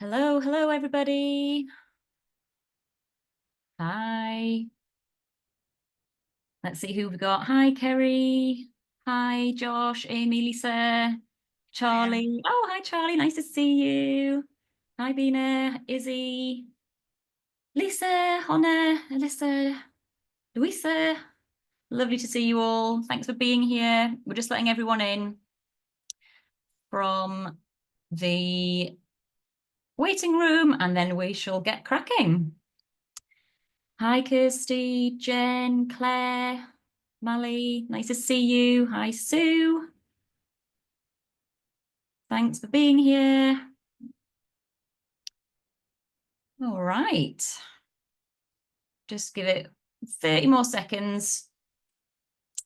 Hello, everybody. Hi. Let's see who we've got. Hi, Kerry. Hi, Josh, Amy, Lisa, Charlie. Oh, hi, Charlie. Nice to see you. Hi, Bina, Izzy, Lisa, Hannah, Alyssa, Louisa. Lovely to see you all. Thanks for being here. We're just letting everyone in from the waiting room, and then we shall get cracking. Hi, Kirsty, Jen, Claire, Mally, nice to see you. Hi, Sue. Thanks for being here. All right. Just give it 30 more seconds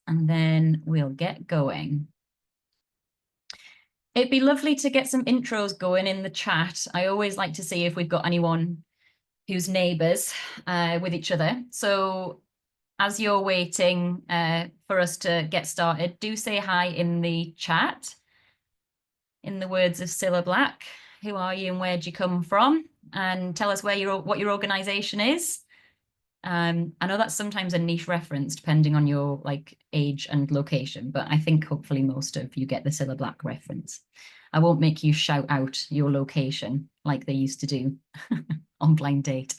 and then we'll get going. It'd be lovely to get some intros going in the chat. I always like to see if we've got anyone who's neighbours with each other. So as you're waiting for us to get started, do say hi in the chat. In the words of Cilla Black, who are you and where do you come from? And tell us what your organisation is. I know that's sometimes a niche reference depending on your age and location, but I think hopefully most of you get the Cilla Black reference. I won't make you shout out your location like they used to do on Blind Date.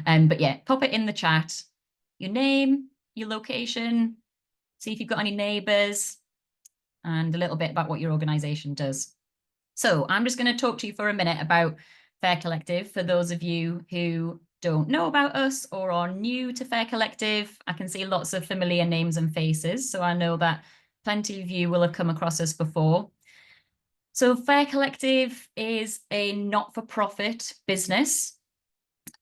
But yeah, pop it in the chat. Your name, your location, see if you've got any neighbours, and a little bit about what your organisation does. So I'm just going to talk to you for a minute about Fair Collective. For those of you who don't know about us or are new to Fair Collective, I can see lots of familiar names and faces. So I know that plenty of you will have come across us before. So Fair Collective is a not-for-profit business.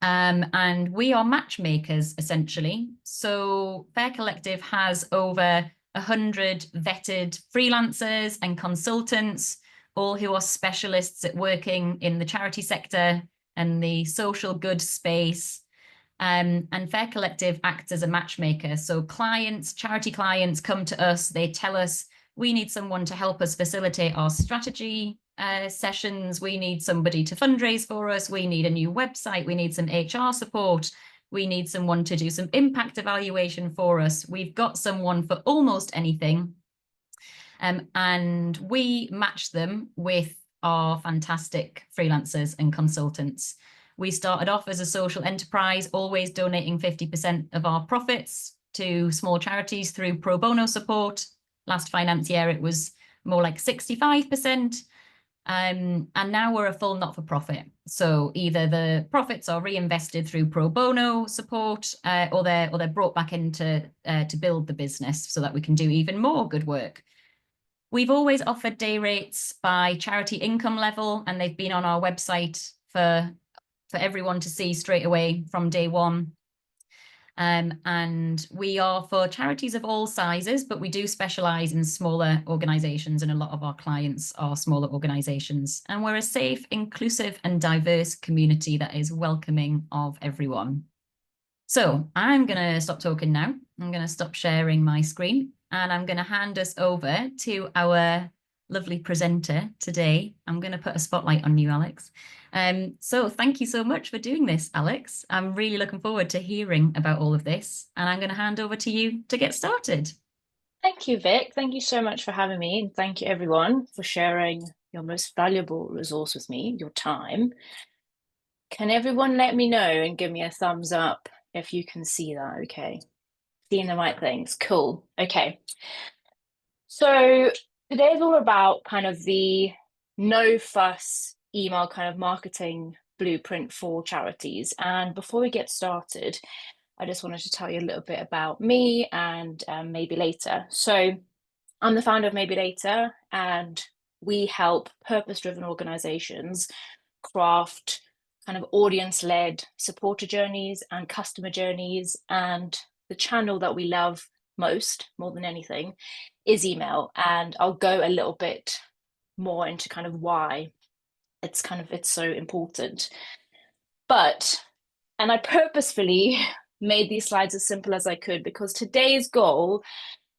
And we are matchmakers, essentially. So Fair Collective has over 100 vetted freelancers and consultants, all who are specialists at working in the charity sector and the social good space. And Fair Collective acts as a matchmaker. So charity clients come to us, they tell us, we need someone to help us facilitate our strategy sessions. We need somebody to fundraise for us. We need a new website. We need some HR support. We need someone to do some impact evaluation for us. We've got someone for almost anything. And we match them with our fantastic freelancers and consultants. We started off as a social enterprise, always donating 50% of our profits to small charities through pro bono support. Last finance year, it was more like 65%. And now we're a full not-for-profit. So either the profits are reinvested through pro bono support, or they're brought back into to build the business so that we can do even more good work. We've always offered day rates by charity income level, and they've been on our website for everyone to see straight away from day one. And we are for charities of all sizes, but we do specialize in smaller organizations, and a lot of our clients are smaller organizations. And we're a safe, inclusive, and diverse community that is welcoming of everyone. So I'm going to stop talking now. I'm going to stop sharing my screen, and I'm going to hand us over to our lovely presenter today. I'm going to put a spotlight on you, Alex. So thank you so much for doing this, Alex. I'm really looking forward to hearing about all of this, and I'm going to hand over to you to get started. Thank you, Vic. Thank you so much for having me. And thank you, everyone, for sharing your most valuable resource with me, your time. Can everyone let me know and give me a thumbs up if you can see that? Okay. Seeing the right things. Cool. Okay. So today's all about kind of the no fuss email kind of marketing blueprint for charities. And before we get started, I just wanted to tell you a little bit about me and Maybe Later. So I'm the founder of Maybe Later, and we help purpose-driven organizations craft kind of audience-led supporter journeys and customer journeys. And the channel that we love most, more than anything, is email. And I'll go a little bit more into kind of why it's so important. And I purposefully made these slides as simple as I could, because today's goal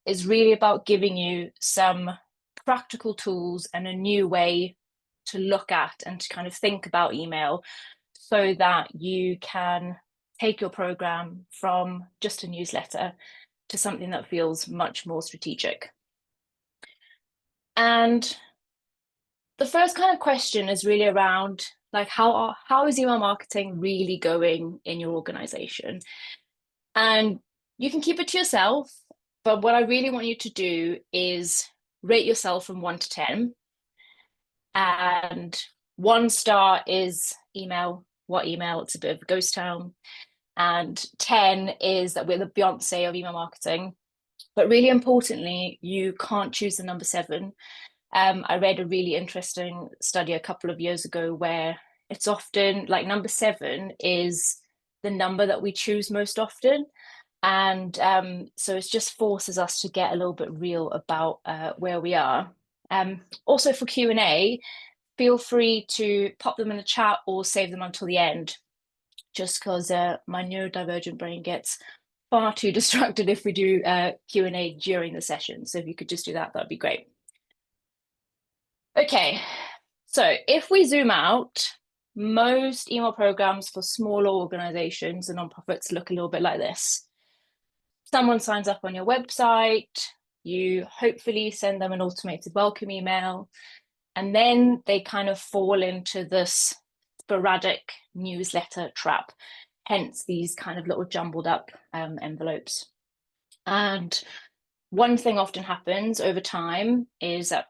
is really about giving you some practical tools and a new way to look at and to kind of think about email so that you can take your program from just a newsletter to something that feels much more strategic. And the first kind of question is really around like how is email marketing really going in your organization? And you can keep it to yourself, but what I really want you to do is rate yourself from 1 to 10. And 1 star is email. What email? It's a bit of a ghost town. And 10 is that we're the Beyonce of email marketing. But really importantly, you can't choose the number 7. I read a really interesting study a couple of years ago where it's often like number 7 is the number that we choose most often. And so it just forces us to get a little bit real about where we are. Also for Q&A, feel free to pop them in the chat or save them until the end, just because my neurodivergent brain gets far too distracted if we do Q&A during the session. So if you could just do that, that'd be great. Okay, so if we zoom out, most email programs for smaller organizations and nonprofits look a little bit like this. Someone signs up on your website, you hopefully send them an automated welcome email, and then they kind of fall into this sporadic newsletter trap, hence these kind of little jumbled up envelopes. And one thing often happens over time is that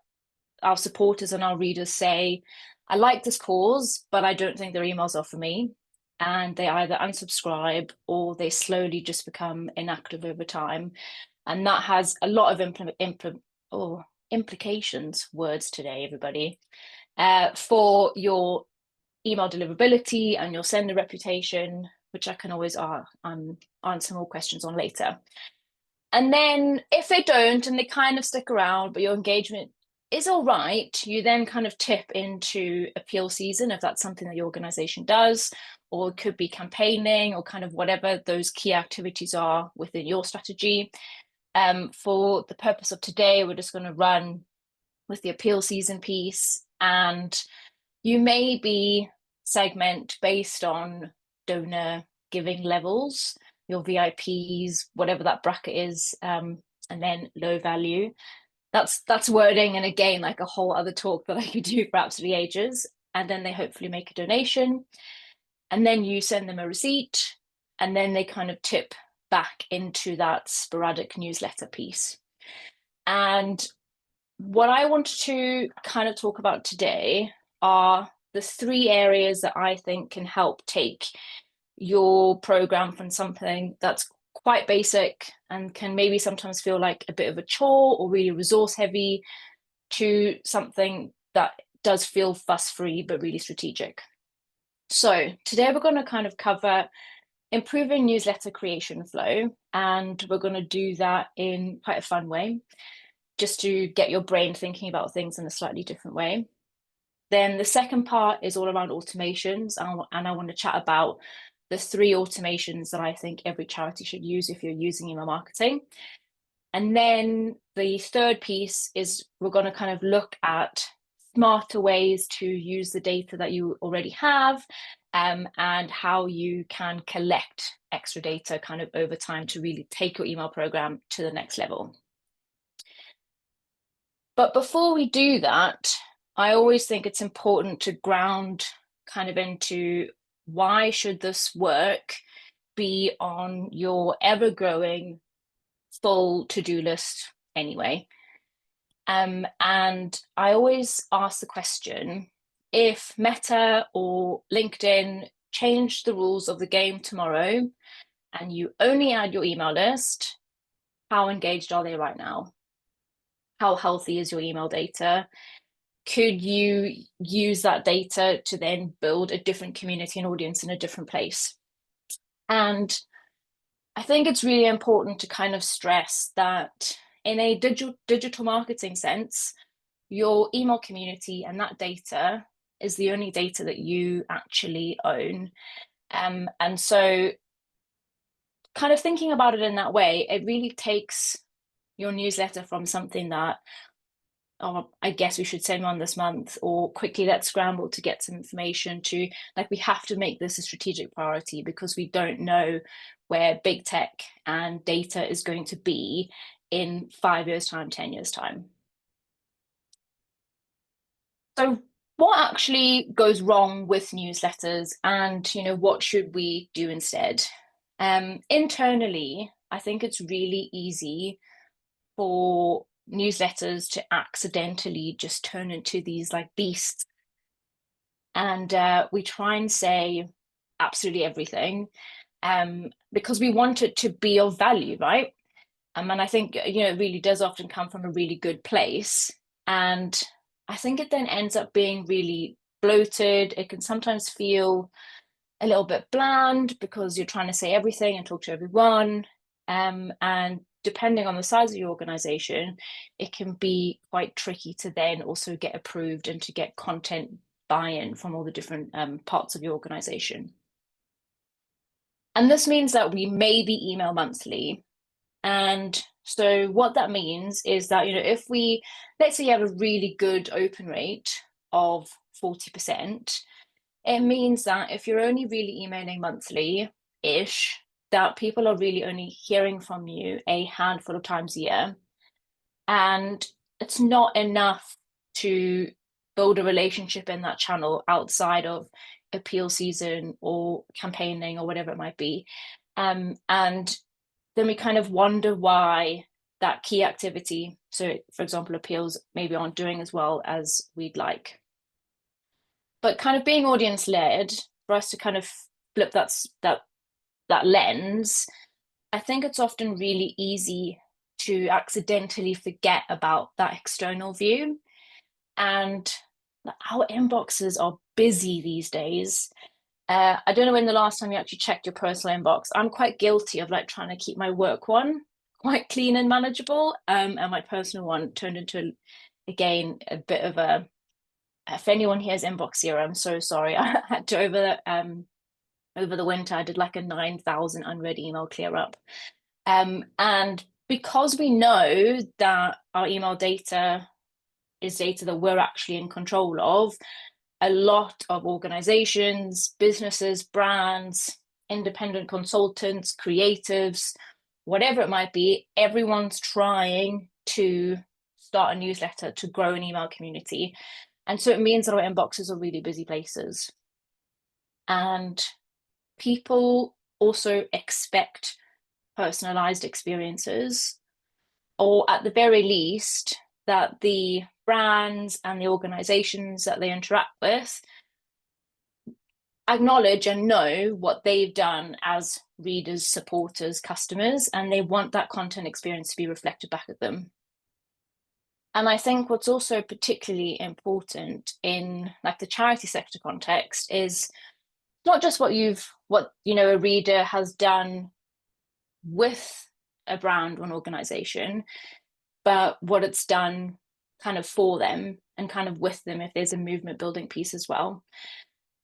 our supporters and our readers say, I like this cause, but I don't think their emails are for me. And they either unsubscribe or they slowly just become inactive over time. And that has a lot of implications, words today, everybody, for your email deliverability and your sender reputation, which I can always answer more questions on later. And then if they don't and they kind of stick around, but your engagement is all right, you then kind of tip into appeal season if that's something that your organization does, or it could be campaigning or kind of whatever those key activities are within your strategy. For the purpose of today, we're just going to run with the appeal season piece, and you maybe segment based on donor giving levels, your VIPs, whatever that bracket is, and then low value. That's wording, and again, like a whole other talk that I could do for absolutely ages. And then they hopefully make a donation, and then you send them a receipt, and then they kind of tip back into that sporadic newsletter piece. And what I wanted to kind of talk about today are the 3 areas that I think can help take your program from something that's quite basic and can maybe sometimes feel like a bit of a chore or really resource heavy to something that does feel fuss free but really strategic. So today we're going to kind of cover improving newsletter creation flow, and we're going to do that in quite a fun way, just to get your brain thinking about things in a slightly different way. Then the second part is all around automations, and I want to chat about the 3 automations that I think every charity should use if you're using email marketing. And then the third piece is we're going to kind of look at smarter ways to use the data that you already have, and how you can collect extra data kind of over time to really take your email program to the next level. But before we do that, I always think it's important to ground kind of into why should this work be on your ever-growing full to-do list anyway. And I always ask the question, if Meta or LinkedIn changed the rules of the game tomorrow and you only add your email list, how engaged are they right now? How healthy is your email data? Could you use that data to then build a different community and audience in a different place? And I think it's really important to kind of stress that in a digital marketing sense, your email community and that data is the only data that you actually own. And so kind of thinking about it in that way, it really takes your newsletter from something that oh, I guess we should send one this month, or quickly let's scramble to get some information, to like, we have to make this a strategic priority because we don't know where big tech and data is going to be in 5 years' time, 10 years' time. So what actually goes wrong with newsletters, and what should we do instead? Internally, I think it's really easy for newsletters to accidentally just turn into these like beasts, and we try and say absolutely everything, because we want it to be of value, right? And I think it really does often come from a really good place, and I think it then ends up being really bloated. It can sometimes feel a little bit bland because you're trying to say everything and talk to everyone. And depending on the size of your organization, it can be quite tricky to then also get approved and to get content buy-in from all the different parts of your organization. And this means that we maybe email monthly. And so what that means is that, if we, let's say you have a really good open rate of 40%, it means that if you're only really emailing monthly-ish, that people are really only hearing from you a handful of times a year. And it's not enough to build a relationship in that channel outside of appeal season or campaigning or whatever it might be. And then we kind of wonder why that key activity, so for example, appeals, maybe aren't doing as well as we'd like. But kind of being audience led, for us to kind of flip that lens, I think it's often really easy to accidentally forget about that external view. And our inboxes are busy these days. I don't know when the last time you actually checked your personal inbox. I'm quite guilty of like trying to keep my work one quite clean and manageable, and my personal one turned into, again, a bit of a, if anyone here has inbox zero, I'm so sorry. I had to over the winter, I did like a 9,000 unread email clear up. And because we know that our email data is data that we're actually in control of, a lot of organizations, businesses, brands, independent consultants, creatives, whatever it might be, everyone's trying to start a newsletter, to grow an email community. And so it means that our inboxes are really busy places. And people also expect personalized experiences, or at the very least, that the brands and the organizations that they interact with acknowledge and know what they've done as readers, supporters, customers, and they want that content experience to be reflected back at them. And I think what's also particularly important in like the charity sector context is not just what a reader has done with a brand or an organization, but what it's done kind of for them and kind of with them if there's a movement building piece as well.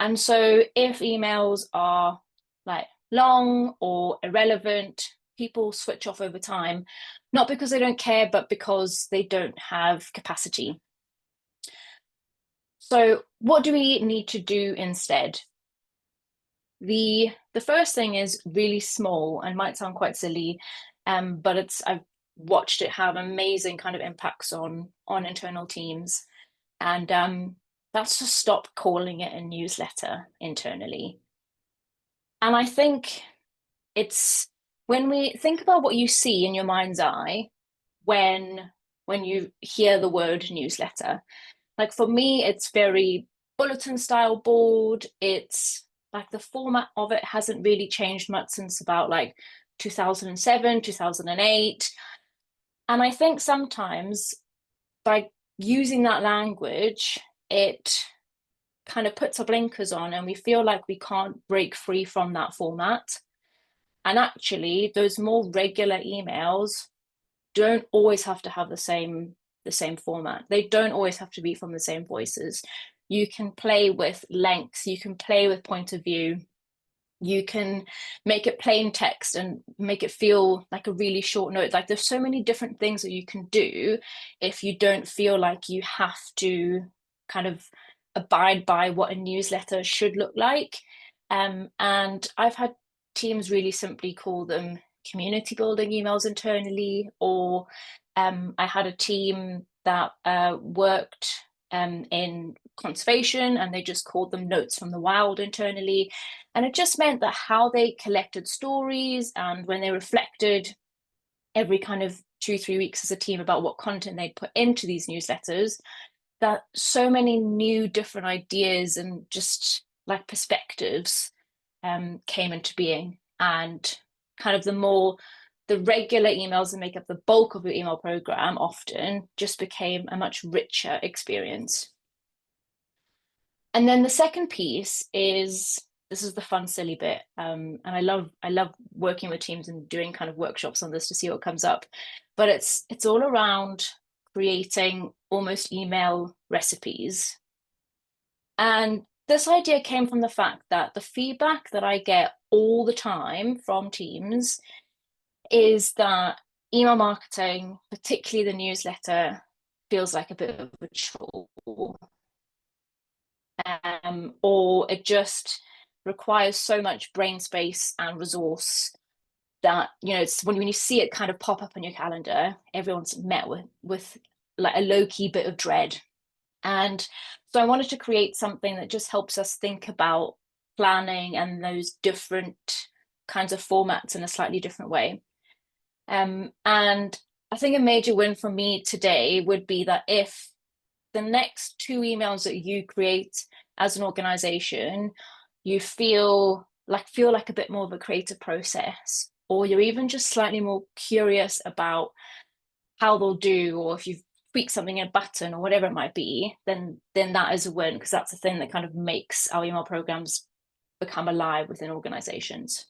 And so if emails are like long or irrelevant, people switch off over time, not because they don't care, but because they don't have capacity. So what do we need to do instead? The first thing is really small and might sound quite silly, but I've watched it have amazing kind of impacts on internal teams. And that's to stop calling it a newsletter internally. And I think it's when we think about what you see in your mind's eye when you hear the word newsletter. Like for me, it's very bulletin style board. It's like the format of it hasn't really changed much since about like 2007, 2008. And I think sometimes by using that language, it kind of puts our blinkers on and we feel like we can't break free from that format. And actually, those more regular emails don't always have to have the same format. They don't always have to be from the same voices. You can play with length, you can play with point of view. You can make it plain text and make it feel like a really short note. Like there's so many different things that you can do if you don't feel like you have to kind of abide by what a newsletter should look like. And I've had teams really simply call them community building emails internally, or I had a team that worked in conservation, and they just called them notes from the wild internally. And it just meant that how they collected stories, and when they reflected every kind of 2-3 weeks as a team about what content they'd put into these newsletters, that so many new different ideas and just like perspectives came into being. And kind of the regular emails that make up the bulk of your email program often just became a much richer experience. And then the second piece is, this is the fun, silly bit. And I love working with teams and doing kind of workshops on this to see what comes up. But it's all around creating almost email recipes. And this idea came from the fact that the feedback that I get all the time from teams is that email marketing, particularly the newsletter, feels like a bit of a chore. Or it just requires so much brain space and resource that, you know, it's when you see it kind of pop up on your calendar, everyone's met with like a low-key bit of dread. And so I wanted to create something that just helps us think about planning and those different kinds of formats in a slightly different way. And I think a major win for me today would be that if the next 2 emails that you create as an organization, you feel like a bit more of a creative process, or you're even just slightly more curious about how they'll do, or if you've tweaked something in a button or whatever it might be, then that is a win, because that's the thing that kind of makes our email programs become alive within organizations.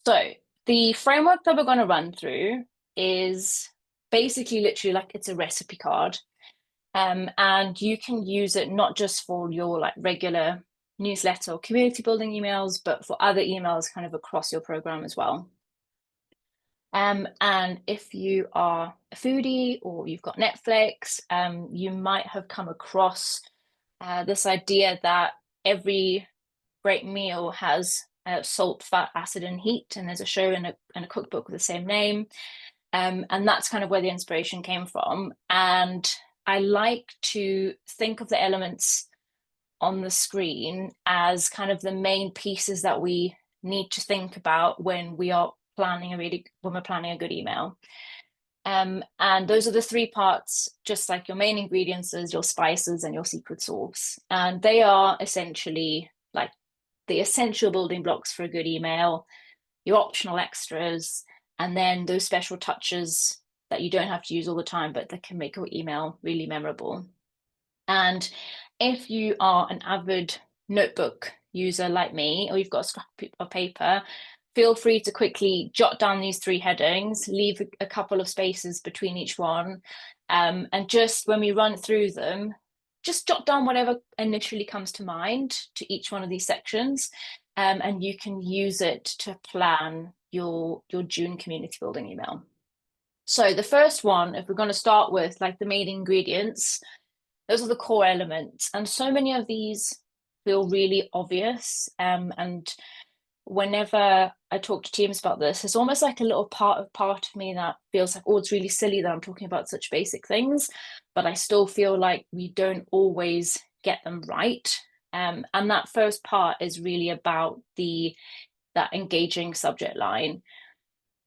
So the framework that we're going to run through is basically literally like it's a recipe card. And you can use it not just for your like regular newsletter or community building emails, but for other emails kind of across your program as well. And if you are a foodie or you've got Netflix, you might have come across this idea that every great meal has salt, fat, acid, and heat. And there's a show and a cookbook with the same name. And that's kind of where the inspiration came from. And I like to think of the elements on the screen as kind of the main pieces that we need to think about when we're planning a good email. And those are the 3 parts, just like your main ingredients, your spices, and your secret sauce. And they are essentially like the essential building blocks for a good email, your optional extras, and then those special touches that you don't have to use all the time, but that can make your email really memorable. And if you are an avid notebook user like me, or you've got a scrap of paper, feel free to quickly jot down these 3 headings, leave a couple of spaces between each one. And just when we run through them, just jot down whatever initially comes to mind to each one of these sections. And you can use it to plan your June community building email. So the first one, if we're going to start with like the main ingredients, those are the core elements. And so many of these feel really obvious. And whenever I talk to teams about this, it's almost like a little part of me that feels like, oh, it's really silly that I'm talking about such basic things, but I still feel like we don't always get them right. And that first part is really about that engaging subject line.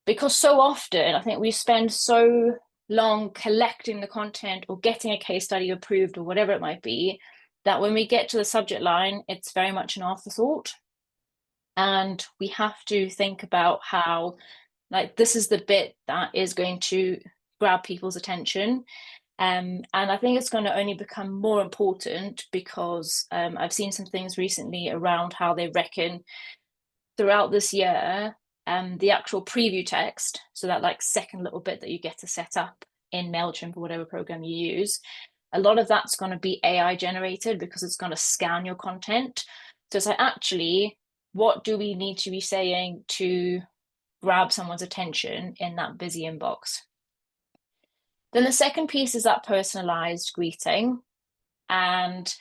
Because so often, I think we spend so long collecting the content or getting a case study approved or whatever it might be, that when we get to the subject line, it's very much an afterthought. And we have to think about how, like, this is the bit that is going to grab people's attention. And I think it's going to only become more important because I've seen some things recently around how they reckon throughout this year, the actual preview text, so that like second little bit that you get to set up in MailChimp or whatever program you use, a lot of that's going to be AI generated because it's going to scan your content. So it's like, actually, what do we need to be saying to grab someone's attention in that busy inbox? Then the second piece is that personalized greeting. And,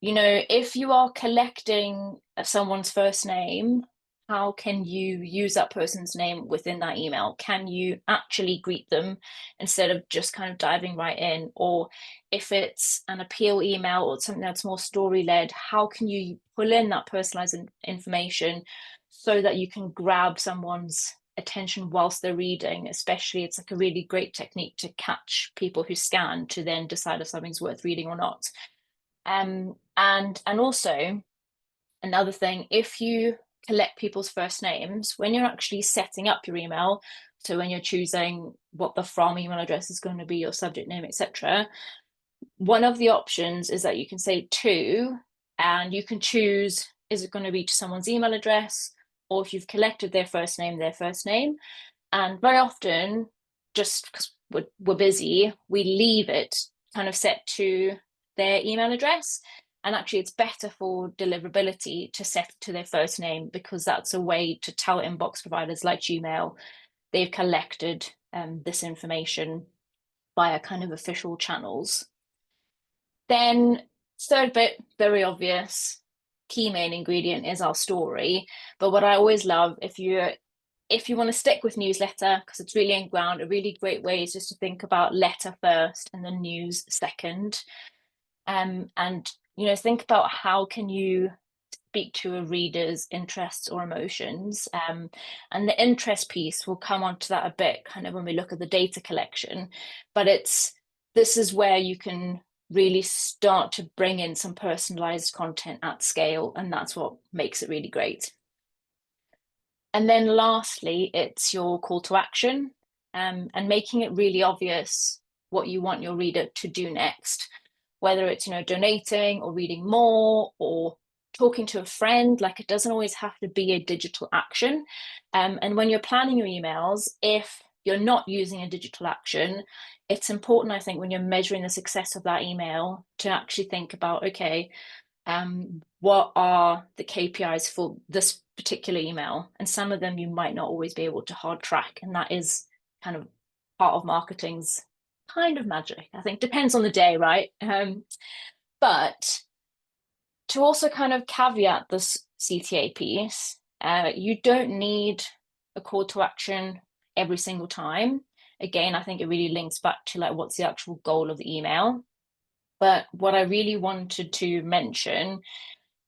you know, if you are collecting someone's first name, how can you use that person's name within that email? Can you actually greet them instead of just kind of diving right in? Or if it's an appeal email or something that's more story led, how can you pull in that personalized information so that you can grab someone's attention whilst they're reading? Especially, it's like a really great technique to catch people who scan to then decide if something's worth reading or not. And also another thing, if you collect people's first names when you're actually setting up your email, so when you're choosing what the from email address is going to be, your subject name, etc., one of the options is that you can say to, and you can choose, is it going to be to someone's email address, or if you've collected their first name, their first name. And very often, just because we're busy, we leave it kind of set to their email address. And actually, it's better for deliverability to set to their first name, because that's a way to tell inbox providers like Gmail they've collected this information via kind of official channels. Then, third bit, very obvious, key main ingredient is our story. But what I always love, if you want to stick with newsletter, because it's really in ground, a really great way is just to think about letter first and then news second. And you know, think about how can you speak to a reader's interests or emotions. And the interest piece, will come onto that a bit kind of when we look at the data collection. But this is where you can really start to bring in some personalized content at scale, and that's what makes it really great. And then lastly, it's your call to action, and making it really obvious what you want your reader to do next, whether it's, you know, donating or reading more or talking to a friend. Like, it doesn't always have to be a digital action. And when you're planning your emails, if you're not using a digital action, it's important, I think, when you're measuring the success of that email, to actually think about, okay, what are the KPIs for this particular email? And some of them you might not always be able to hard track, and that is kind of part of marketing's kind of magic. I think depends on the day, right? But to also kind of caveat this CTA piece, you don't need a call to action every single time. Again, I think it really links back to like, what's the actual goal of the email? But what I really wanted to mention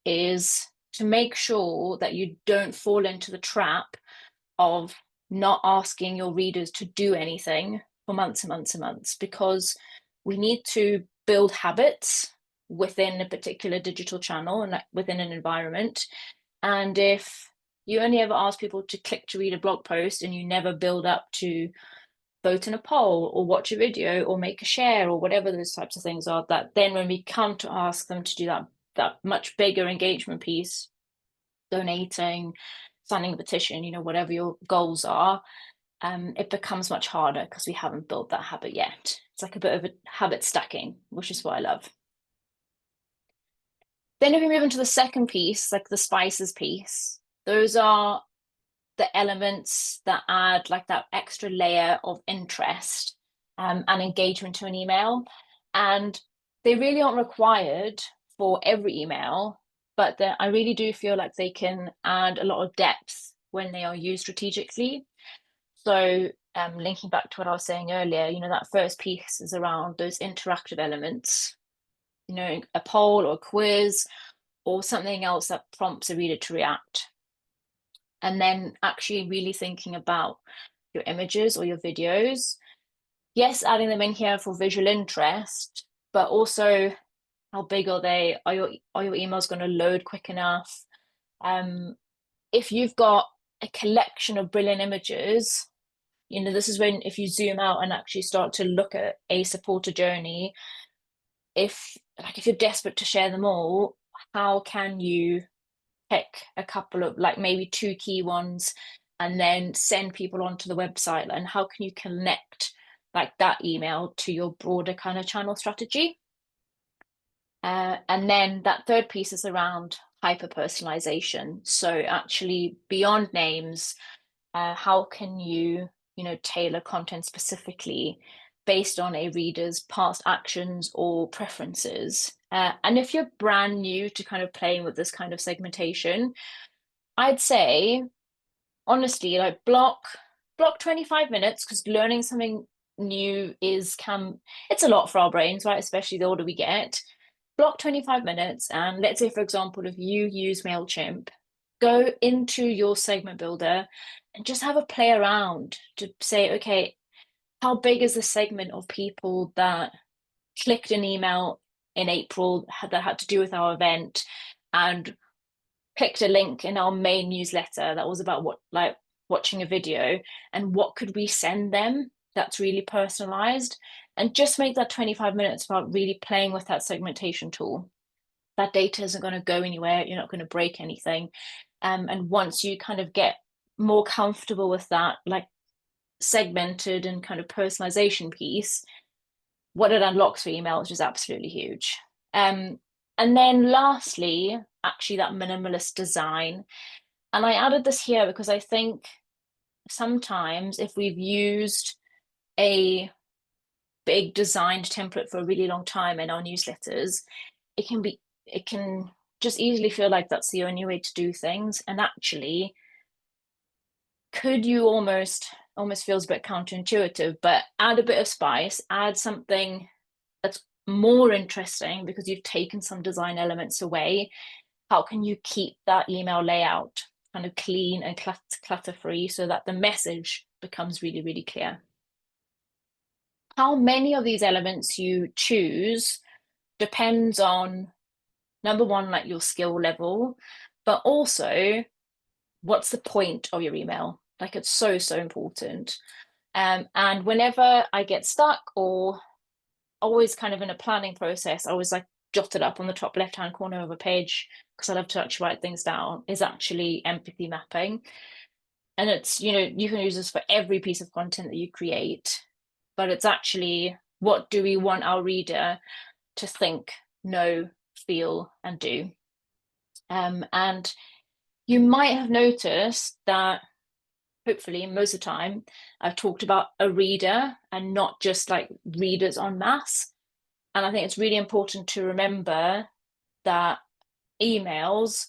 is to make sure that you don't fall into the trap of not asking your readers to do anything for months and months and months, because we need to build habits within a particular digital channel and within an environment. And if you only ever ask people to click to read a blog post, and you never build up to vote in a poll or watch a video or make a share or whatever those types of things are, that then when we come to ask them to do that much bigger engagement piece, donating, signing a petition, you know, whatever your goals are, it becomes much harder because we haven't built that habit yet. It's like a bit of a habit stacking, which is what I love. Then if we move into the second piece, like the spices piece, those are the elements that add like that extra layer of interest and engagement to an email. And they really aren't required for every email, but I really do feel like they can add a lot of depth when they are used strategically. So linking back to what I was saying earlier, you know, that first piece is around those interactive elements, you know, a poll or a quiz or something else that prompts a reader to react. And then actually really thinking about your images or your videos. Yes, adding them in here for visual interest, but also how big are they? Are your emails going to load quick enough? If you've got a collection of brilliant images, you know, this is when, if you zoom out and actually start to look at a supporter journey, if you're desperate to share them all, how can you pick a couple of, like, maybe two key ones and then send people onto the website? And how can you connect like that email to your broader kind of channel strategy? And then that third piece is around hyper personalization. So actually beyond names, how can you, tailor content specifically based on a reader's past actions or preferences? And if you're brand new to kind of playing with this kind of segmentation, I'd say honestly, like block 25 minutes, because learning something new it's a lot for our brains, right? Especially the older we get. Block 25 minutes, and let's say, for example, if you use MailChimp, go into your segment builder and just have a play around to say, okay, how big is the segment of people that clicked an email in April that had to do with our event and clicked a link in our main newsletter that was about watching a video, and what could we send them that's really personalized, and just make that 25 minutes about really playing with that segmentation tool. That data isn't going to go anywhere. You're not going to break anything. And once you kind of get more comfortable with that, like segmented and kind of personalization piece, what it unlocks for email is just absolutely huge. And then lastly, actually that minimalist design. And I added this here because I think sometimes if we've used a big designed template for a really long time in our newsletters, it can just easily feel like that's the only way to do things. And actually, could you almost feels a bit counterintuitive, but add a bit of spice, add something that's more interesting because you've taken some design elements away. How can you keep that email layout kind of clean and clutter free so that the message becomes really, really clear? How many of these elements you choose depends on, number one, like your skill level, but also what's the point of your email? Like it's so, so important. And whenever I get stuck or always kind of in a planning process, I always like jot it up on the top left-hand corner of a page because I love to actually write things down, is actually empathy mapping. And it's, you can use this for every piece of content that you create, but it's actually, what do we want our reader to think, know, feel, and do? And you might have noticed that hopefully most of the time I've talked about a reader and not just like readers en masse. And I think it's really important to remember that emails,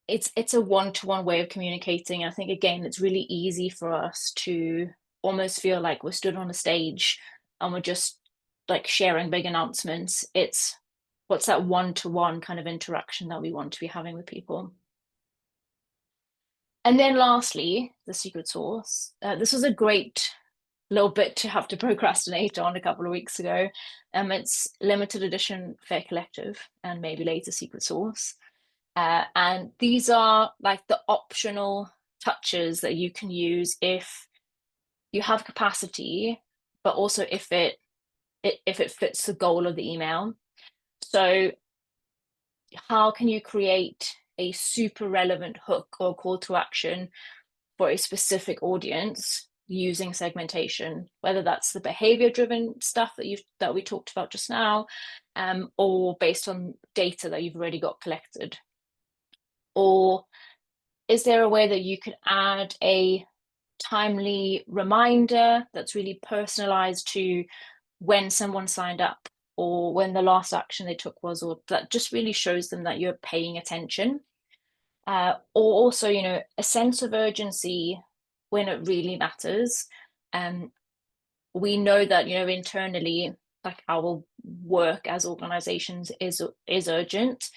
it's a one-to-one way of communicating. I think again, it's really easy for us to almost feel like we're stood on a stage and we're just like sharing big announcements. It's what's that one-to-one kind of interaction that we want to be having with people. And then lastly, the secret sauce. This was a great little bit to have to procrastinate on a couple of weeks ago. It's limited edition Fair Collective and maybe later Secret Sauce. And these are like the optional touches that you can use if you have capacity, but also if it fits the goal of the email. So how can you create a super relevant hook or call to action for a specific audience using segmentation, whether that's the behavior driven stuff that we talked about just now, or based on data that you've already got collected? Or is there a way that you could add a timely reminder that's really personalized to when someone signed up or when the last action they took was, or that just really shows them that you're paying attention? Or also, a sense of urgency when it really matters. We know that, internally, like our work as organizations is urgent,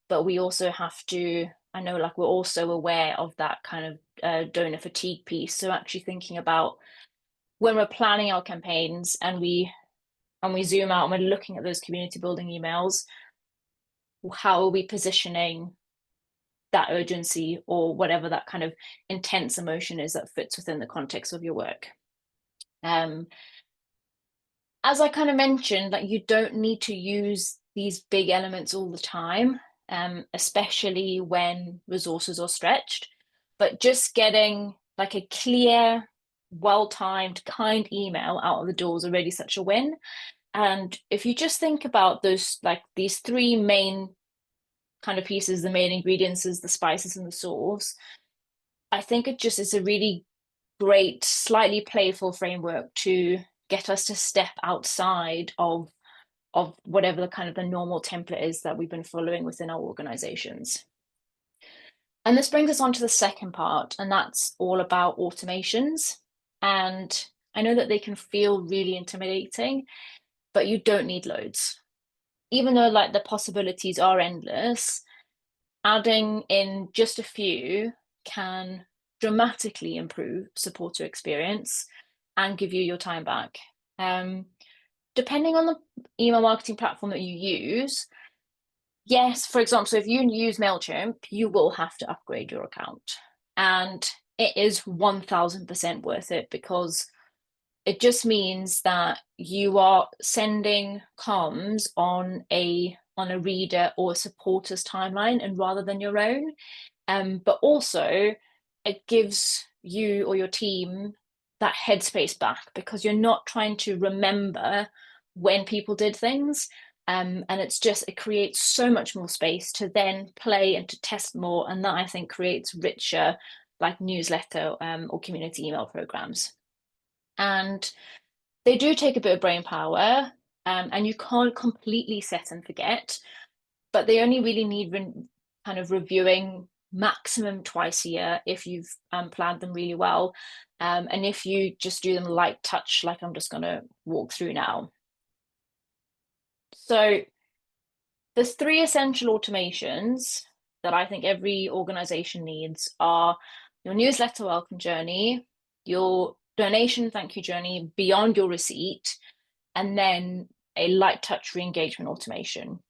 but we also have to, I know, like we're also aware of that kind of donor fatigue piece. So actually thinking about when we're planning our campaigns and we zoom out and we're looking at those community building emails, how are we positioning that urgency or whatever that kind of intense emotion is that fits within the context of your work? As I kind of mentioned, like you don't need to use these big elements all the time, especially when resources are stretched, but just getting like a clear, well-timed, kind email out of the door is already such a win. And if you just think about those, like these three main kind of pieces, the main ingredients is the spices and the sauce. I think it just is a really great, slightly playful framework to get us to step outside of whatever the kind of the normal template is that we've been following within our organizations. And this brings us on to the second part, and that's all about automations. And I know that they can feel really intimidating, but you don't need loads. Even though like the possibilities are endless, adding in just a few can dramatically improve supporter experience and give you your time back. Depending on the email marketing platform that you use, yes, for example, so if you use MailChimp, you will have to upgrade your account. And it is 1000% worth it, because it just means that you are sending comms on a reader or a supporter's timeline, and rather than your own. But also it gives you or your team that headspace back, because you're not trying to remember when people did things. And it creates so much more space to then play and to test more. And that, I think, creates richer like newsletter or community email programs. And they do take a bit of brain power, and you can't completely set and forget, but they only really need kind of reviewing maximum twice a year if you've planned them really well. And if you just do them light touch, like I'm just going to walk through now. So there's three essential automations that I think every organization needs are your newsletter welcome journey, your donation thank you journey beyond your receipt, and then a light touch re-engagement automation.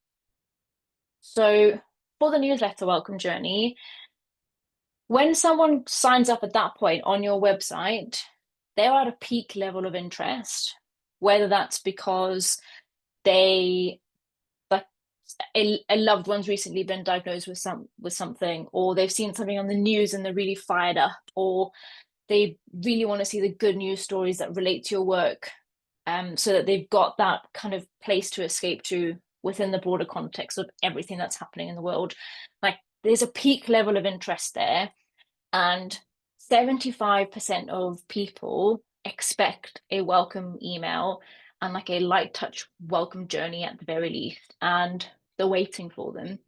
So for the newsletter welcome journey, when someone signs up at that point on your website, they're at a peak level of interest, whether that's because they like a loved one's recently been diagnosed with something, or they've seen something on the news and they're really fired up, or they really want to see the good news stories that relate to your work, so that they've got that kind of place to escape to within the broader context of everything that's happening in the world. Like there's a peak level of interest there, and 75% of people expect a welcome email and like a light touch welcome journey at the very least, and they're waiting for them.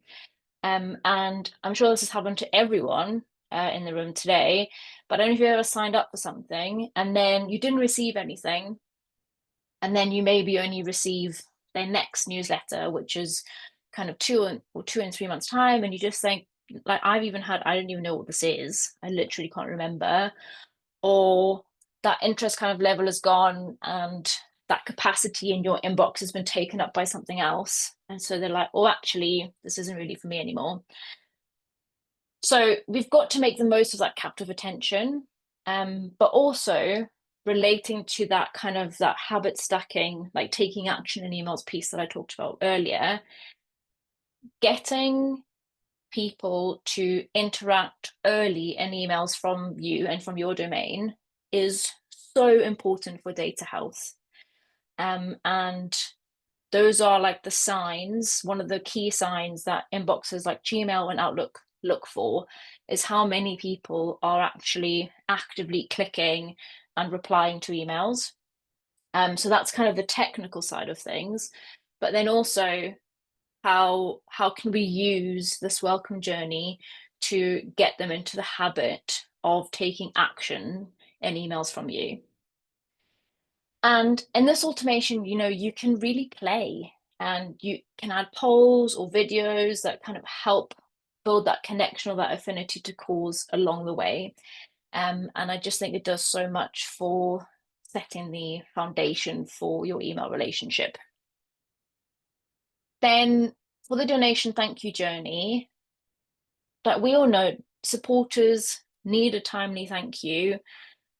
And I'm sure this has happened to everyone in the room today, but I don't know if you ever signed up for something and then you didn't receive anything, and then you maybe only receive their next newsletter, which is kind of 2 and 3 months time, and you just think, like I've even had, I don't even know what this is, I literally can't remember, or that interest kind of level is gone and that capacity in your inbox has been taken up by something else, and so they're like, oh, actually this isn't really for me anymore. So we've got to make the most of that captive attention, but also relating to that kind of that habit stacking, like taking action in emails piece that I talked about earlier, getting people to interact early in emails from you and from your domain is so important for data health. And those are like the signs, one of the key signs that inboxes like Gmail and Outlook look for is how many people are actually actively clicking and replying to emails. So that's kind of the technical side of things, but then also how can we use this welcome journey to get them into the habit of taking action in emails from you. And in this automation, you can really play, and you can add polls or videos that kind of help build that connection or that affinity to cause along the way. And I just think it does so much for setting the foundation for your email relationship. Then for the donation thank you journey, that we all know supporters need a timely thank you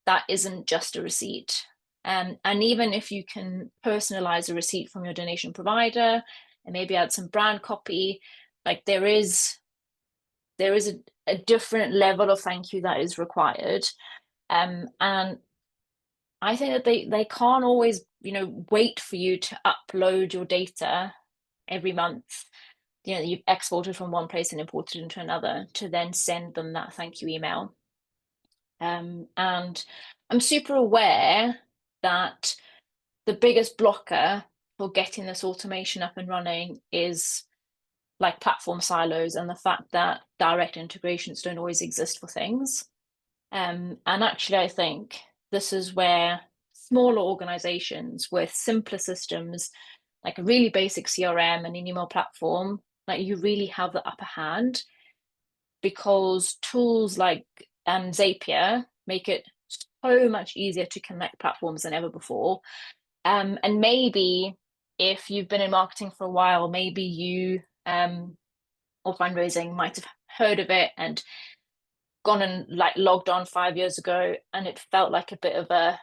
that isn't just a receipt. And even if you can personalize a receipt from your donation provider and maybe add some brand copy, like there is a different level of thank you that is required. And I think that they can't always, wait for you to upload your data every month. you've exported from one place and imported into another, to then send them that thank you email. And I'm super aware that the biggest blocker for getting this automation up and running is like platform silos and the fact that direct integrations don't always exist for things. And actually, I think this is where smaller organizations with simpler systems, like a really basic CRM and an email platform, like you really have the upper hand, because tools like Zapier make it so much easier to connect platforms than ever before. And maybe if you've been in marketing for a while, maybe you or fundraising might have heard of it and gone and like logged on 5 years ago, and it felt like a bit of a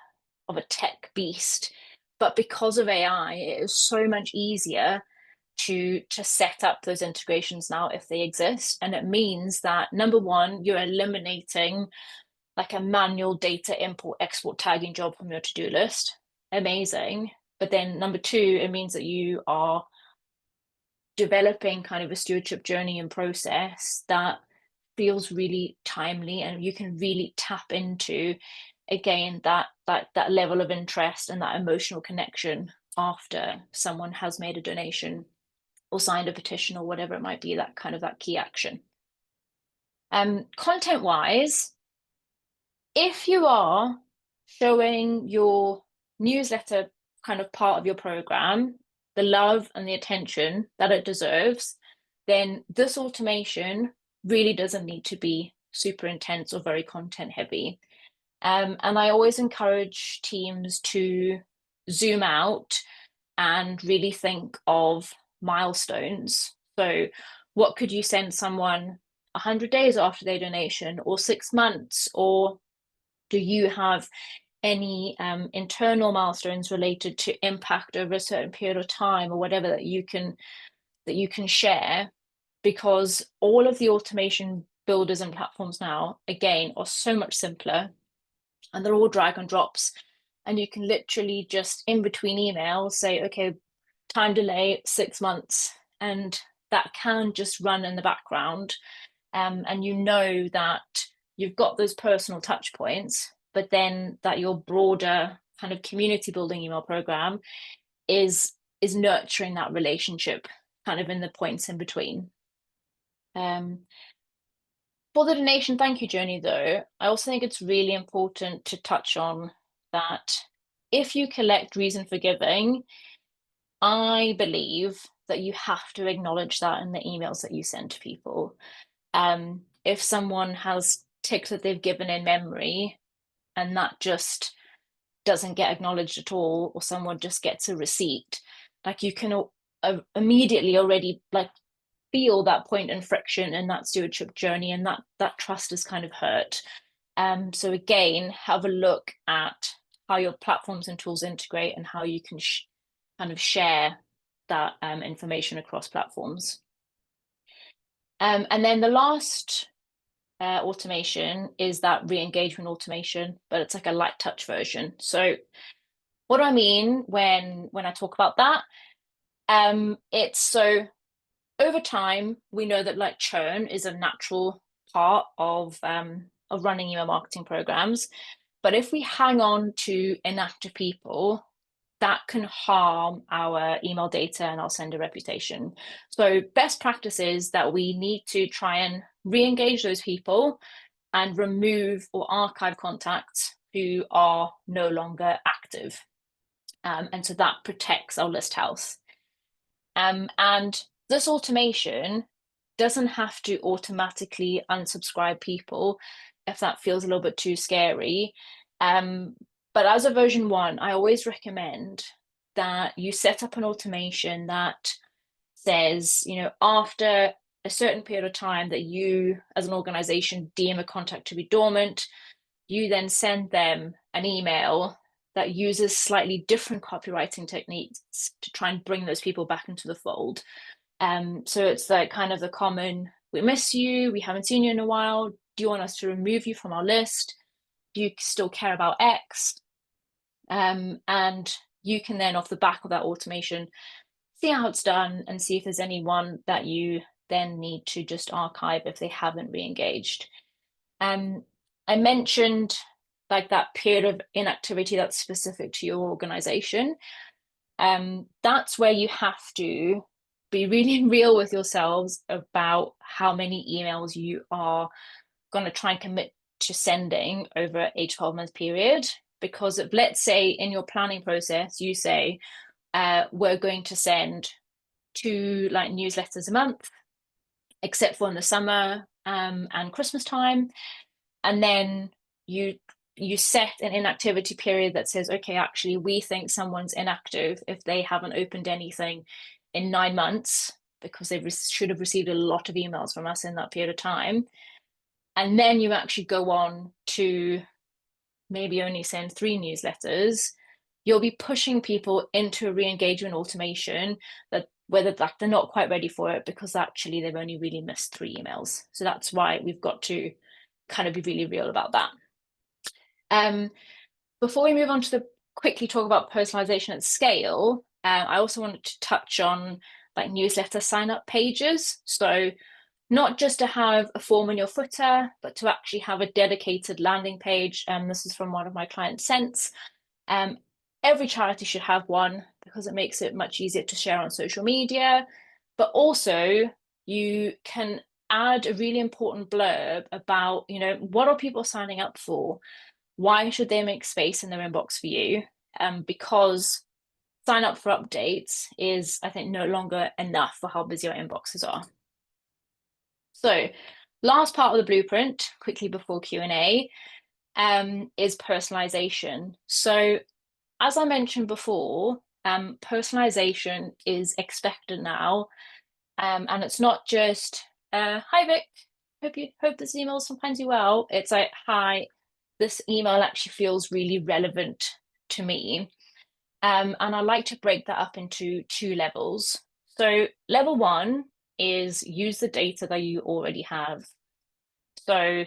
tech beast. But because of AI, it is so much easier to set up those integrations now if they exist. And it means that, number one, you're eliminating like a manual data import export tagging job from your to-do list. Amazing. But then number two, it means that you are developing kind of a stewardship journey and process that feels really timely, and you can really tap into, again, that level of interest and that emotional connection after someone has made a donation or signed a petition or whatever it might be, that kind of that key action. Content wise, if you are showing your newsletter kind of part of your program the love and the attention that it deserves, then this automation really doesn't need to be super intense or very content heavy. And I always encourage teams to zoom out and really think of milestones. So what could you send someone 100 days after their donation, or 6 months? Or do you have any internal milestones related to impact over a certain period of time, or whatever that you can share? Because all of the automation builders and platforms now, again, are so much simpler, and they're all drag and drops, and you can literally just in between emails say, okay, time delay 6 months, and that can just run in the background. And you know that you've got those personal touch points, but then that your broader kind of community building email program is nurturing that relationship kind of in the points in between. For the donation thank you journey, though, I also think it's really important to touch on that if you collect reason for giving, I believe that you have to acknowledge that in the emails that you send to people. If someone has ticked that they've given in memory and that just doesn't get acknowledged at all, or someone just gets a receipt, like you can immediately already like feel that point in friction in that stewardship journey, and that trust is kind of hurt. So again, have a look at how your platforms and tools integrate and how you can kind of share that information across platforms. And then the last automation is that re-engagement automation, but it's like a light touch version. So what do I mean when I talk about that? It's so over time, we know that like churn is a natural part of running email marketing programs. But if we hang on to inactive people, that can harm our email data and our sender reputation. So best practice is that we need to try and re-engage those people and remove or archive contacts who are no longer active. And so that protects our list health. And this automation doesn't have to automatically unsubscribe people if that feels a little bit too scary. But as a version 1, I always recommend that you set up an automation that says, after a certain period of time that you as an organization deem a contact to be dormant, you then send them an email that uses slightly different copywriting techniques to try and bring those people back into the fold. So it's the kind of the common, we miss you, we haven't seen you in a while, do you want us to remove you from our list? Do you still care about X? And you can then, off the back of that automation, see how it's done and see if there's anyone that you then need to just archive if they haven't re-engaged. I mentioned like that period of inactivity that's specific to your organization. That's where you have to be really real with yourselves about how many emails you are going to try and commit to sending over a 12-month period. Because if, let's say in your planning process, you say, we're going to send 2 like newsletters a month, except for in the summer and Christmas time. And then you set an inactivity period that says, okay, actually, we think someone's inactive if they haven't opened anything in 9 months because they should have received a lot of emails from us in that period of time. And then you actually go on to maybe only send 3 newsletters. You'll be pushing people into a re-engagement automation that whether like they're not quite ready for it because actually they've only really missed 3 emails. So that's why we've got to kind of be really real about that. Before we move on to the quickly talk about personalization at scale, I also wanted to touch on like newsletter sign up pages. So not just to have a form in your footer, but to actually have a dedicated landing page. This is from one of my clients, Sense. Every charity should have one because it makes it much easier to share on social media. But also you can add a really important blurb about, you know, what are people signing up for? Why should they make space in their inbox for you? Because sign up for updates is, I think, no longer enough for how busy our inboxes are. So last part of the blueprint, quickly before Q&A, is personalization. So as I mentioned before, personalization is expected now. And it's not just, hi Vic, hope this email finds you well. It's like, hi, this email actually feels really relevant to me. And I like to break that up into 2 levels. So level 1 is use the data that you already have. So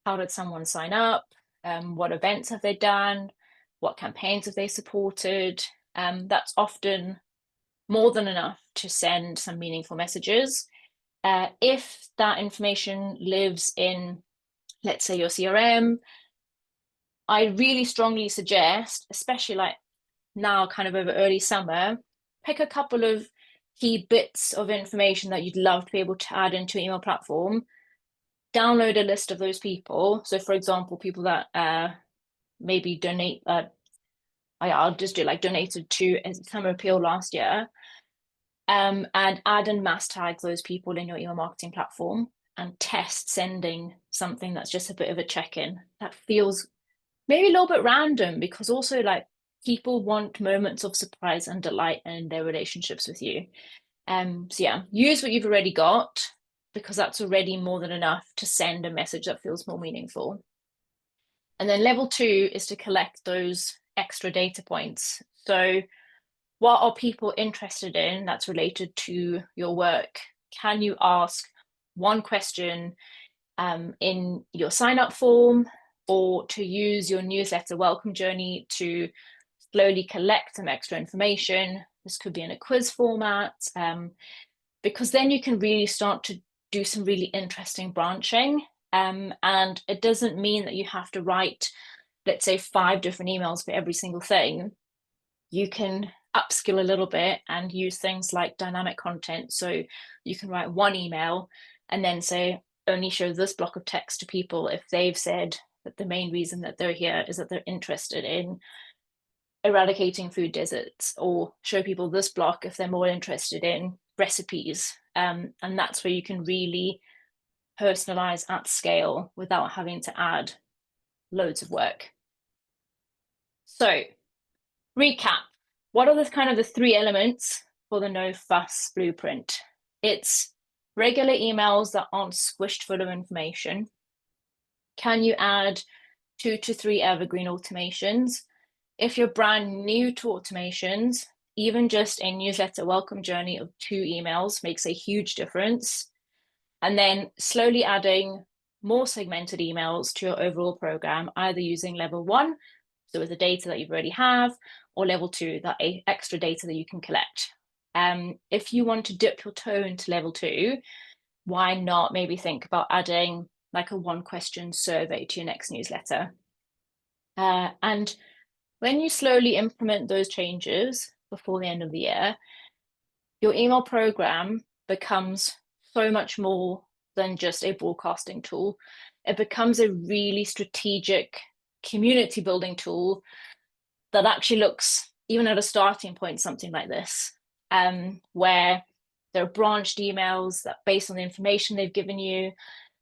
how did someone sign up? What events have they done? What campaigns have they supported? That's often more than enough to send some meaningful messages. If that information lives in, let's say, your CRM, I really strongly suggest, especially like now, kind of over early summer, pick a couple of key bits of information that you'd love to be able to add into an email platform. Download a list of those people. So, for example, people that maybe donate. I'll just do like donated to a summer appeal last year. And add and mass tag those people in your email marketing platform and test sending something that's just a bit of a check-in that feels maybe a little bit random, because also like people want moments of surprise and delight in their relationships with you. So yeah, use what you've already got because that's already more than enough to send a message that feels more meaningful. And then level 2 is to collect those extra data points. So what are people interested in that's related to your work? Can you ask one question in your sign up form, or to use your newsletter welcome journey to slowly collect some extra information? This could be in a quiz format, because then you can really start to do some really interesting branching. And it doesn't mean that you have to write, let's say, 5 different emails for every single thing. You can upskill a little bit and use things like dynamic content. So you can write one email and then say, only show this block of text to people if they've said that the main reason that they're here is that they're interested in eradicating food deserts, or show people this block if they're more interested in recipes. And that's where you can really personalize at scale without having to add loads of work. So recap, what are the kind of the 3 elements for the no fuss blueprint? It's regular emails that aren't squished full of information. Can you add 2 to 3 evergreen automations? If you're brand new to automations, even just a newsletter welcome journey of 2 emails makes a huge difference. And then slowly adding more segmented emails to your overall program, either using level 1, so with the data that you already have, or level 2, that extra data that you can collect. If you want to dip your toe into level 2, why not maybe think about adding like a 1-question survey to your next newsletter? And when you slowly implement those changes before the end of the year, your email program becomes so much more than just a broadcasting tool. It becomes a really strategic community building tool that actually looks, even at a starting point, something like this, where there are branched emails that, based on the information they've given you,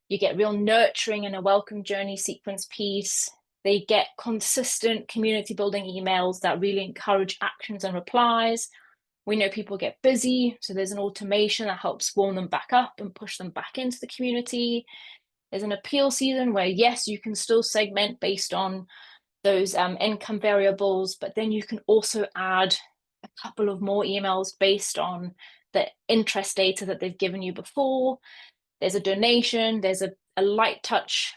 you get real nurturing and a welcome journey sequence piece. They get consistent community building emails that really encourage actions and replies. We know people get busy, so there's an automation that helps warm them back up and push them back into the community. There's an appeal season where, yes, you can still segment based on those income variables, but then you can also add a couple of more emails based on the interest data that they've given you before. There's a donation, there's a light touch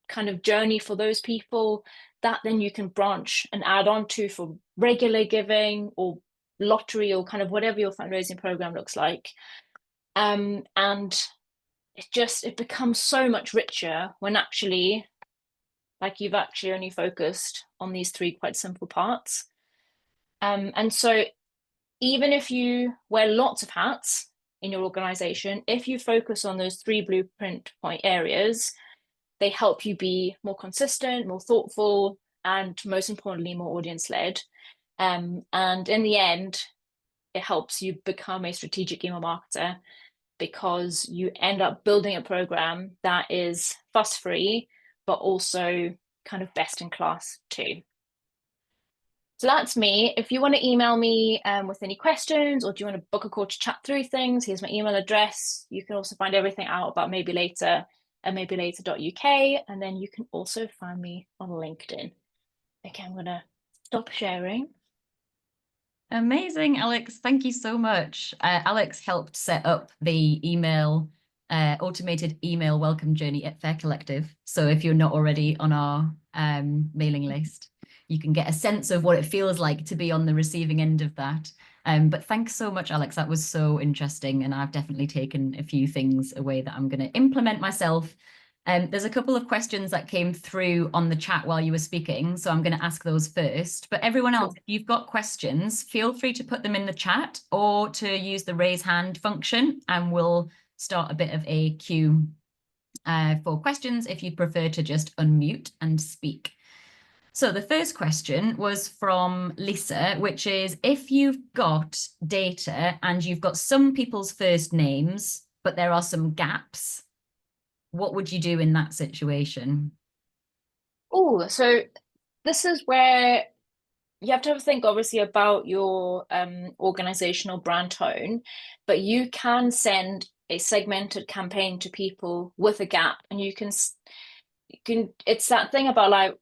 kind of journey for those people that then you can branch and add on to for regular giving or lottery or kind of whatever your fundraising program looks like. And it becomes so much richer when actually, like, you've actually only focused on these 3 quite simple parts. And so even if you wear lots of hats in your organization, if you focus on those 3 blueprint point areas, they help you be more consistent, more thoughtful, and most importantly, more audience-led. And in the end, it helps you become a strategic email marketer because you end up building a program that is fuss-free, but also kind of best in class too. So that's me. If you want to email me with any questions, or do you want to book a call to chat through things, here's my email address. You can also find everything out about Maybe Later at mabylater.uk. And then you can also find me on LinkedIn. Okay, I'm going to stop sharing. Amazing, Alex. Thank you so much. Alex helped set up the automated email welcome journey at Fair Collective. So if you're not already on our mailing list, you can get a sense of what it feels like to be on the receiving end of that. But thanks so much, Alex. That was so interesting. And I've definitely taken a few things away that I'm going to implement myself. There's a couple of questions that came through on the chat while you were speaking, so I'm going to ask those first. But everyone else, if you've got questions, feel free to put them in the chat or to use the raise hand function, and we'll start a bit of a queue for questions if you prefer to just unmute and speak. So the first question was from Lisa, which is, if you've got data and you've got some people's first names, but there are some gaps, what would you do in that situation? Oh, so this is where you have to think obviously about your organizational brand tone, but you can send a segmented campaign to people with a gap, and you can it's that thing about, like,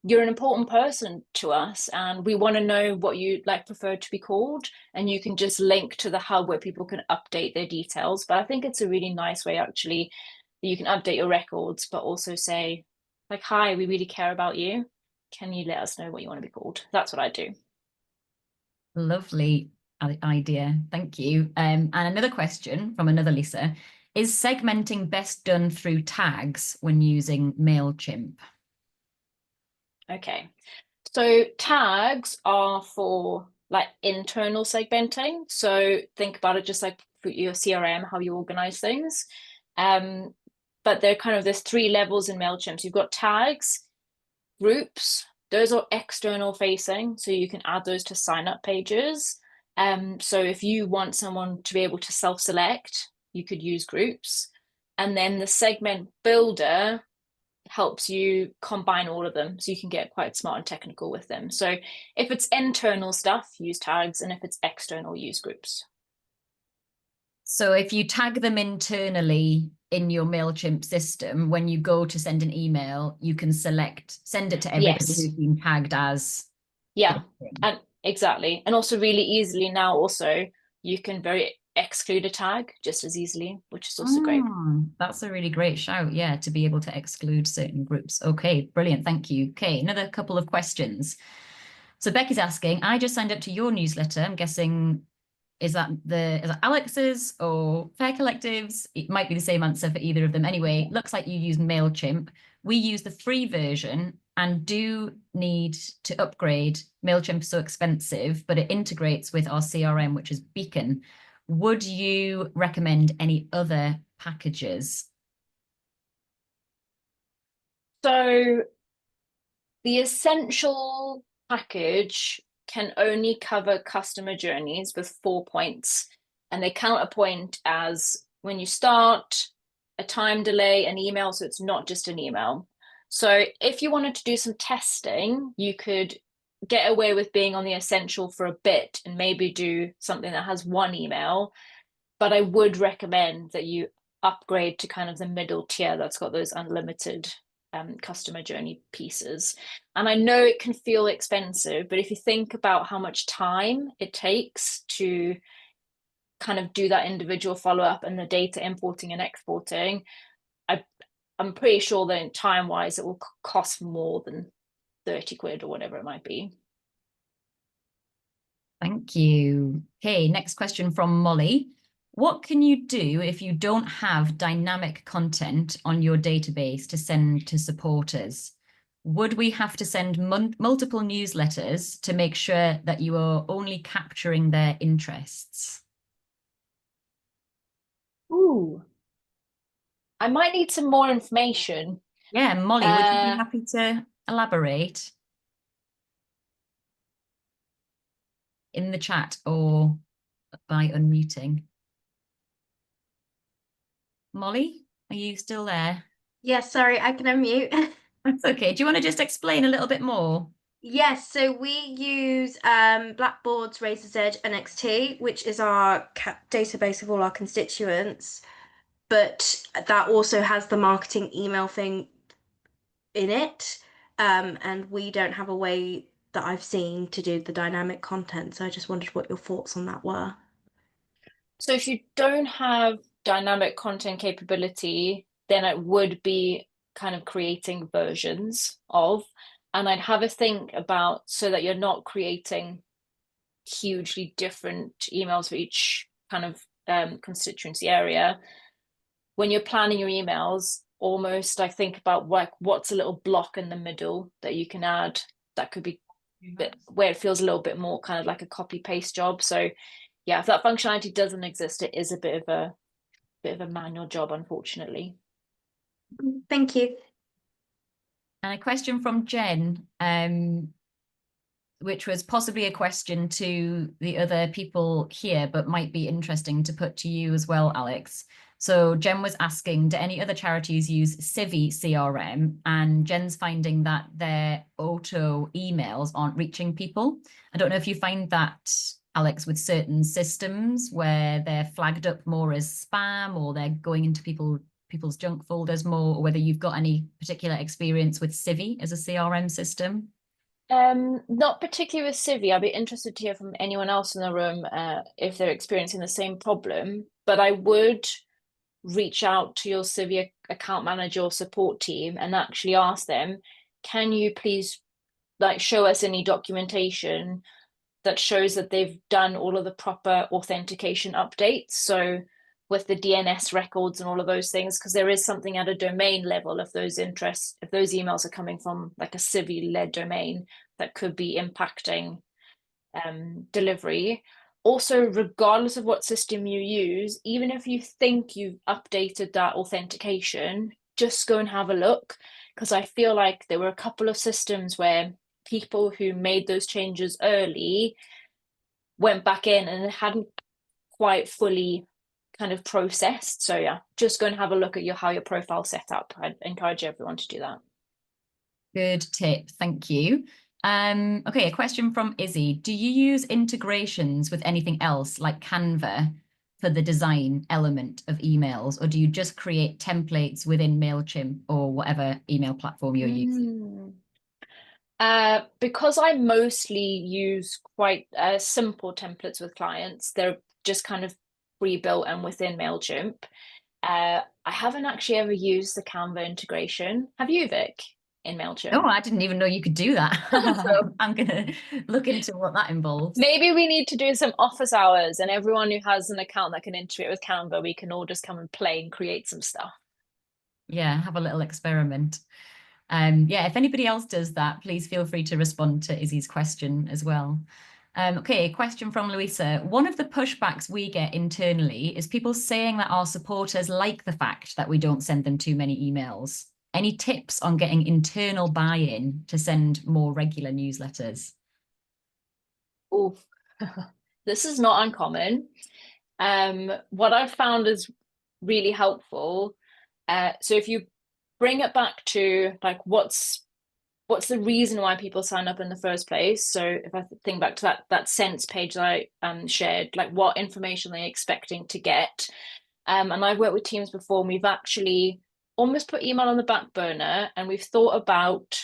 you're an important person to us and we want to know what you like prefer to be called, and you can just link to the hub where people can update their details. But I think it's a really nice way actually that you can update your records, but also say, like, hi, we really care about you, can you let us know what you want to be called? That's what I do. Lovely idea. Thank you. And another question from another Lisa, is segmenting best done through tags when using MailChimp? Okay, so tags are for like internal segmenting. So think about it just like for your CRM, how you organize things. But there's 3 levels in MailChimp. So you've got tags, groups, those are external facing, so you can add those to sign up pages. So if you want someone to be able to self-select, you could use groups. And then the segment builder helps you combine all of them, so you can get quite smart and technical with them. So if it's internal stuff, use tags, and if it's external, use groups. So if you tag them internally in your MailChimp system, when you go to send an email, you can send it to everybody Yes. who's been tagged as. Yeah, and exactly. And also really easily now also you can exclude a tag just as easily, which is also great. That's a really great shout. Yeah, to be able to exclude certain groups. Okay, brilliant. Thank you. Okay, another couple of questions. So Becky's asking, I just signed up to your newsletter. I'm guessing is that Alex's or Fair Collective's? It might be the same answer for either of them. Anyway, looks like you use MailChimp. We use the free version and do need to upgrade. MailChimp's so expensive, but it integrates with our CRM, which is Beacon. Would you recommend any other packages? So the essential package can only cover customer journeys with 4 points, and they count a point as when you start, a time delay, an email, so it's not just an email. So if you wanted to do some testing, you could get away with being on the essential for a bit and maybe do something that has one email. But I would recommend that you upgrade to kind of the middle tier that's got those unlimited customer journey pieces. And I know it can feel expensive, but if you think about how much time it takes to kind of do that individual follow-up and the data importing and exporting, I'm pretty sure that time-wise it will cost more than 30 quid or whatever it might be. Thank you. Okay, next question from Molly. What can you do if you don't have dynamic content on your database to send to supporters? Would we have to send multiple newsletters to make sure that you are only capturing their interests? Ooh, I might need some more information. Yeah, Molly, would you be happy to elaborate in the chat or by unmuting? Molly, are you still there? Yes, sorry, I can unmute. That's okay. Do you want to just explain a little bit more? Yes, so we use Blackboard's Razor's Edge NXT, which is our database of all our constituents, but that also has the marketing email thing in it. And we don't have a way that I've seen to do the dynamic content. So I just wondered what your thoughts on that were. So if you don't have dynamic content capability, then it would be kind of creating versions of, and I'd have a think about so that you're not creating hugely different emails for each kind of constituency area. When you're planning your emails, almost I think about what's a little block in the middle that you can add that could be where it feels a little bit more kind of like a copy paste job. So yeah, if that functionality doesn't exist, it is a bit of a manual job, unfortunately. Thank you. And a question from Jen, which was possibly a question to the other people here, but might be interesting to put to you as well, Alex. So Jen was asking, do any other charities use Civi CRM? And Jen's finding that their auto emails aren't reaching people. I don't know if you find that, Alex, with certain systems where they're flagged up more as spam or they're going into people's junk folders more, or whether you've got any particular experience with Civi as a CRM system. Not particularly with Civi. I'd be interested to hear from anyone else in the room if they're experiencing the same problem. But I would reach out to your Civi account manager or support team and actually ask them, can you please like show us any documentation that shows that they've done all of the proper authentication updates? So with the DNS records and all of those things, because there is something at a domain level if those emails are coming from like a Civi-led domain that could be impacting delivery. Also, regardless of what system you use, even if you think you've updated that authentication, just go and have a look, because I feel like there were a couple of systems where people who made those changes early went back in and hadn't quite fully kind of processed. So yeah, just go and have a look at how your profile's set up. I'd encourage everyone to do that. Good tip, thank you. Okay, a question from Izzy. Do you use integrations with anything else like Canva for the design element of emails, or do you just create templates within MailChimp or whatever email platform you're using? Because I mostly use quite simple templates with clients, they're just kind of pre-built and within MailChimp. I haven't actually ever used the Canva integration. Have you, Vic? in MailChimp. Oh, I didn't even know you could do that. So I'm going to look into what that involves. Maybe we need to do some office hours, and everyone who has an account that can integrate with Canva, we can all just come and play and create some stuff. Yeah, have a little experiment. Yeah, if anybody else does that, please feel free to respond to Izzy's question as well. Okay, question from Louisa. One of the pushbacks we get internally is people saying that our supporters like the fact that we don't send them too many emails. Any tips on getting internal buy-in to send more regular newsletters? Oh, this is not uncommon. What I've found is really helpful. So if you bring it back to like what's the reason why people sign up in the first place? So if I think back to that sense page that I shared, like what information they're expecting to get. And I've worked with teams before, and we've actually almost put email on the back burner, and we've thought about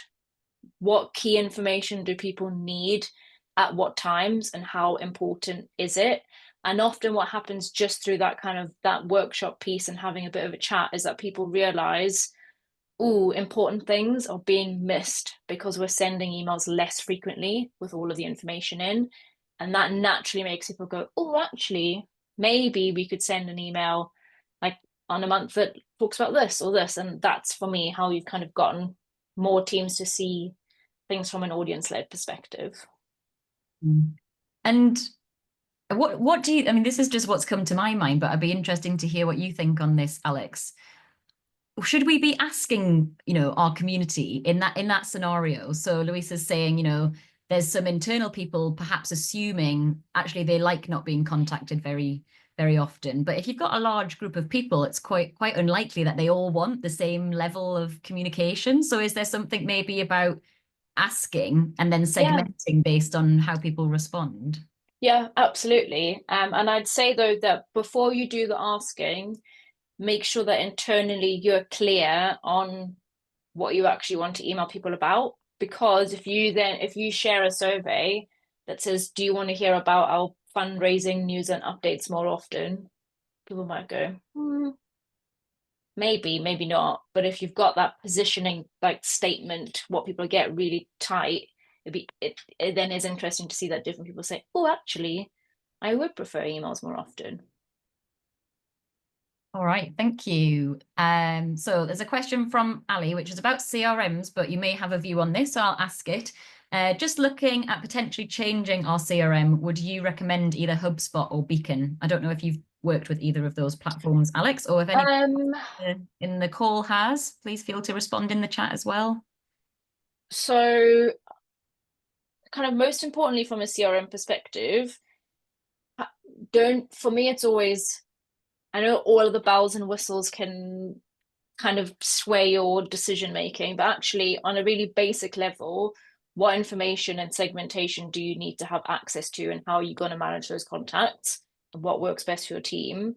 what key information do people need at what times and how important is it. And often what happens just through that kind of that workshop piece and having a bit of a chat is that people realize, important things are being missed because we're sending emails less frequently with all of the information in. And that naturally makes people go, oh, actually, maybe we could send an email like on a month that talks about this or this. And that's for me how you've kind of gotten more teams to see things from an audience-led perspective. And what do you, I mean, this is just what's come to my mind, but I'd be interesting to hear what you think on this, Alex. Should we be asking, our community in that scenario? So Louisa's saying, there's some internal people perhaps assuming actually they like not being contacted very, very often. But if you've got a large group of people, it's quite unlikely that they all want the same level of communication. So is there something maybe about asking and then segmenting based on how people respond? Yeah, absolutely. And I'd say though that before you do the asking, make sure that internally you're clear on what you actually want to email people about. Because if you share a survey that says, do you want to hear about our fundraising news and updates more often? People might go, maybe, maybe not. But if you've got that positioning like statement, what people get really tight, it then is interesting to see that different people say, oh, actually, I would prefer emails more often. All right, thank you. So there's a question from Ali, which is about CRMs, but you may have a view on this, so I'll ask it. Just looking at potentially changing our CRM, would you recommend either HubSpot or Beacon? I don't know if you've worked with either of those platforms, Alex, or if anyone in the call has, please feel to respond in the chat as well. So kind of most importantly from a CRM perspective, for me, it's always, I know all of the bells and whistles can kind of sway your decision making, but actually on a really basic level, what information and segmentation do you need to have access to, and how are you going to manage those contacts, and what works best for your team?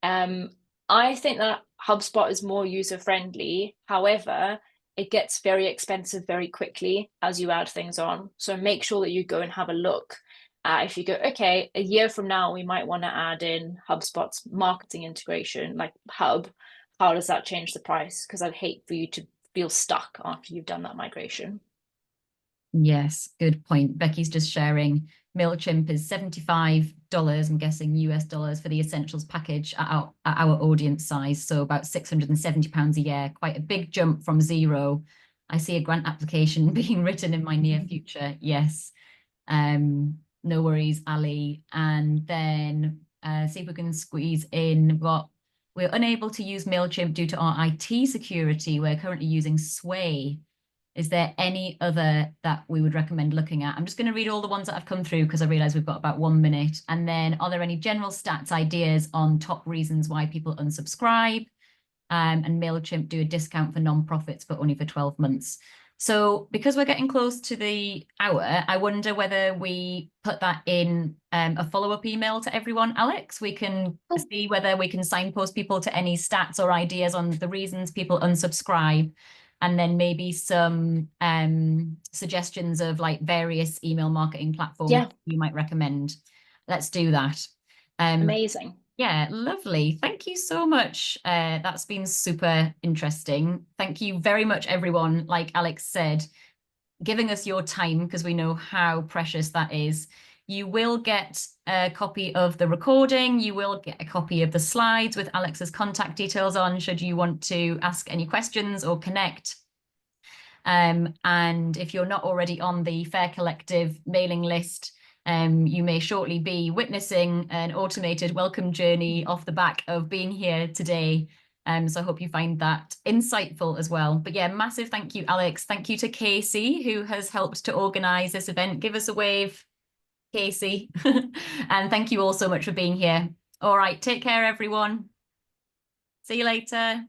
I think that HubSpot is more user friendly. However, it gets very expensive very quickly as you add things on. So make sure that you go and have a look. If you go, okay, a year from now, we might want to add in HubSpot's marketing integration, like Hub. How does that change the price? Because I'd hate for you to feel stuck after you've done that migration. Yes, good point. Becky's just sharing MailChimp is $75, I'm guessing US dollars, for the Essentials package at our audience size. So about £670 a year, quite a big jump from zero. I see a grant application being written in my near future. Yes. No worries, Ali. And then see if we can squeeze in what we're unable to use MailChimp due to our IT security. We're currently using Sway. Is there any other that we would recommend looking at? I'm just going to read all the ones that have come through because I realize we've got about 1 minute. And then are there any general stats ideas on top reasons why people unsubscribe? And MailChimp do a discount for non-profits, but only for 12 months. So because we're getting close to the hour, I wonder whether we put that in a follow-up email to everyone, Alex. We can see whether we can signpost people to any stats or ideas on the reasons people unsubscribe, and then maybe some suggestions of like various email marketing platforms you might recommend. Let's do that. Amazing. Yeah, lovely. Thank you so much. That's been super interesting. Thank you very much, everyone. Like Alex said, giving us your time because we know how precious that is. You will get a copy of the recording. You will get a copy of the slides with Alex's contact details on, should you want to ask any questions or connect. And if you're not already on the Fair Collective mailing list, you may shortly be witnessing an automated welcome journey off the back of being here today. So I hope you find that insightful as well. But yeah, massive thank you, Alex. Thank you to Casey, who has helped to organise this event. Give us a wave, Casey. And thank you all so much for being here. All right, take care, everyone. See you later.